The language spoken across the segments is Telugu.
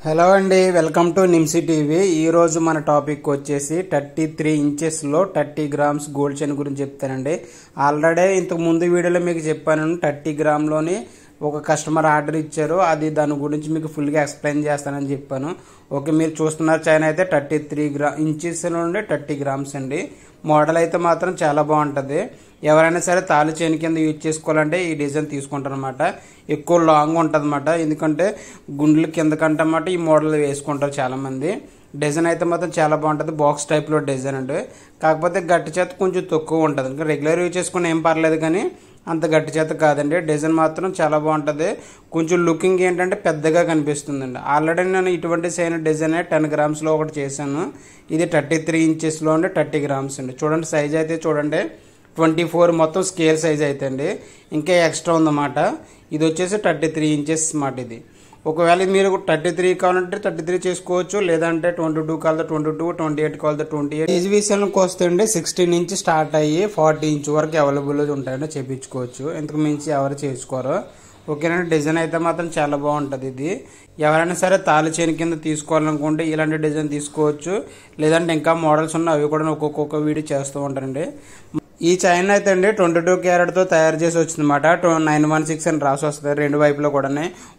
హలో అండి, వెల్కమ్ టు నిమ్సి టీవీ. ఈరోజు మన టాపిక్ వచ్చేసి 33 ఇంచెస్లో 30 గ్రామ్స్ గోల్డ్ చైన్ గురించి చెప్తానండి. ఆల్రెడీ ఇంతకు ముందు వీడియోలో మీకు చెప్పాను, 30 గ్రామ్లోని ఒక కస్టమర్ ఆర్డర్ ఇచ్చారు. అది దాని గురించి మీకు ఫుల్గా ఎక్స్ప్లెయిన్ చేస్తానని చెప్పాను. ఓకే, మీరు చూస్తున్నారు చైన్ అయితే 33 ఇంచెస్ నుండి 30 గ్రామ్స్ అండి. మోడల్ అయితే మాత్రం చాలా బాగుంటుంది. ఎవరైనా సరే తాళి చైన్ కింద యూజ్ చేసుకోవాలంటే ఈ డిజైన్ తీసుకుంటారు అనమాట. ఎక్కువ లాంగ్ ఉంటుంది అనమాట, ఎందుకంటే గుండెలు కిందకంటే అన్నమాట ఈ మోడల్ వేసుకుంటారు చాలామంది. డిజైన్ అయితే మాత్రం చాలా బాగుంటుంది, బాక్స్ టైప్లో డిజైన్ అండి. కాకపోతే గట్టి చేత కొంచెం తక్కువ ఉంటుంది. ఇంకా రెగ్యులర్ యూజ్ చేసుకుని ఏం పర్లేదు, కానీ అంత గట్టి చేత కాదండి. డిజైన్ మాత్రం చాలా బాగుంటుంది. కొంచెం లుకింగ్ ఏంటంటే పెద్దగా కనిపిస్తుందండి. ఆల్రెడీ నేను ఇటువంటి చైన్ డిజైన్ 10 గ్రామ్స్లో ఒకటి చేశాను. ఇది 33 ఇంచెస్లో ఉండి 30 గ్రామ్స్ అండి. చూడండి సైజ్ అయితే చూడండి, 24 మొత్తం స్కేల్ సైజ్ అయితే అండి. ఇంకా ఎక్స్ట్రా ఉందన్నమాట. ఇది వచ్చేసి 33 ఇంచెస్ మాట. ఇది ఒకవేళ మీరు 33 కావాలంటే 33 చేసుకోవచ్చు, లేదంటే 22 కావాలంటే 22, 28 కావాలంటే 28. ఏజ్ విషయానికి వస్తే అండి 16 నుంచి స్టార్ట్ అయ్యి 40 ఇంచ్ వరకు అవైలబుల్ ఉంటాయండి, చేయించుకోవచ్చు. ఇంతకు మించి ఎవరు చేసుకోరు. ఓకేనండి, డిజైన్ అయితే మాత్రం చాలా బాగుంటుంది. ఇది ఎవరైనా సరే తాళి చైన్ కింద తీసుకోవాలనుకుంటే ఇలాంటి డిజైన్ తీసుకోవచ్చు, లేదంటే ఇంకా మోడల్స్ ఉన్నాయి, అవి కూడా ఒక్కొక్క వీడియో చేస్తూ ఉంటారండి. ఈ చైన్ అయితే అండి 22 క్యారెట్తో తయారు చేసి వచ్చిందన్నమాట. 916 అని రాసి వస్తుంది రెండు వైపులో కూడా.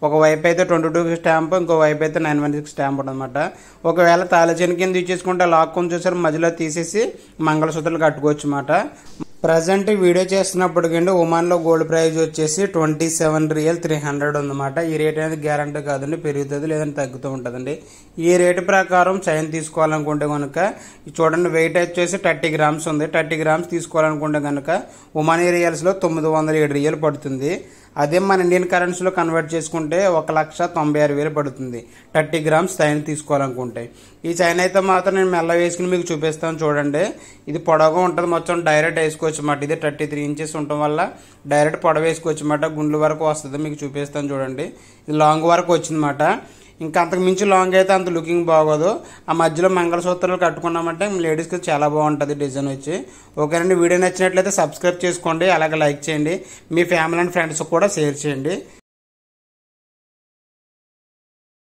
ఒక వైపు అయితే 22 స్టాంప్, ఇంకో వైపు అయితే 916 స్టాంప్ ఉంటుంది అనమాట. ఒకవేళ తాళి చైన్ కింద ఇచ్చేసుకుంటే లాక్కొని చూసారు మధ్యలో తీసేసి మంగళసూత్రాలు కట్టుకోవచ్చు అన్నమాట. ప్రజెంట్ వీడియో చేస్తున్నప్పటికండి ఒమాన్లో గోల్డ్ ప్రైస్ వచ్చేసి 27 రియల్ 300 ఉందన్నమాట. ఈ రేట్ అనేది గ్యారంటీ కాదండి, పెరుగుతుంది లేదంటే తగ్గుతూ ఉంటుందండి. ఈ రేటు ప్రకారం చైన్ తీసుకోవాలనుకుంటే కనుక చూడండి, వెయిట్ వచ్చేసి 30 గ్రామ్స్ ఉంది. 30 గ్రామ్స్ తీసుకోవాలనుకుంటే కనుక ఒమానీ రియల్స్లో 907 రియల్ పడుతుంది. అదే మన ఇండియన్ కరెన్సీలో కన్వర్ట్ చేసుకుంటే 1,96,000 పడుతుంది 30 గ్రామ్స్ చైన్ తీసుకోవాలనుకుంటే. ఈ చైన్ అయితే మాత్రం నేను మెల్ల వేసుకుని మీకు చూపిస్తాను చూడండి. ఇది పొడవుగా ఉంటుంది, మొత్తం డైరెక్ట్ వేసుకోవచ్చు అన్నమాట. ఇది 33 ఇంచెస్ ఉండటం వల్ల డైరెక్ట్ పొడవ వేసుకోవచ్చు అన్నమాట. గుండ్ల వరకు వస్తుంది, మీకు చూపిస్తాను చూడండి. ఇది లాంగ్ వరకు వచ్చిందన్నమాట. ఇంకా అంతకు మించి లాంగ్ అయితే అంత లుకింగ్ బాగోదు. ఆ మధ్యలో మంగళసూత్రాలు కట్టుకున్నామంటే లేడీస్కి చాలా బాగుంటుంది డిజైన్ వచ్చి. ఓకేనండి, వీడియో నచ్చినట్లయితే సబ్స్క్రైబ్ చేసుకోండి, అలాగే లైక్ చేయండి, మీ ఫ్యామిలీ అండ్ ఫ్రెండ్స్ కూడా షేర్ చేయండి.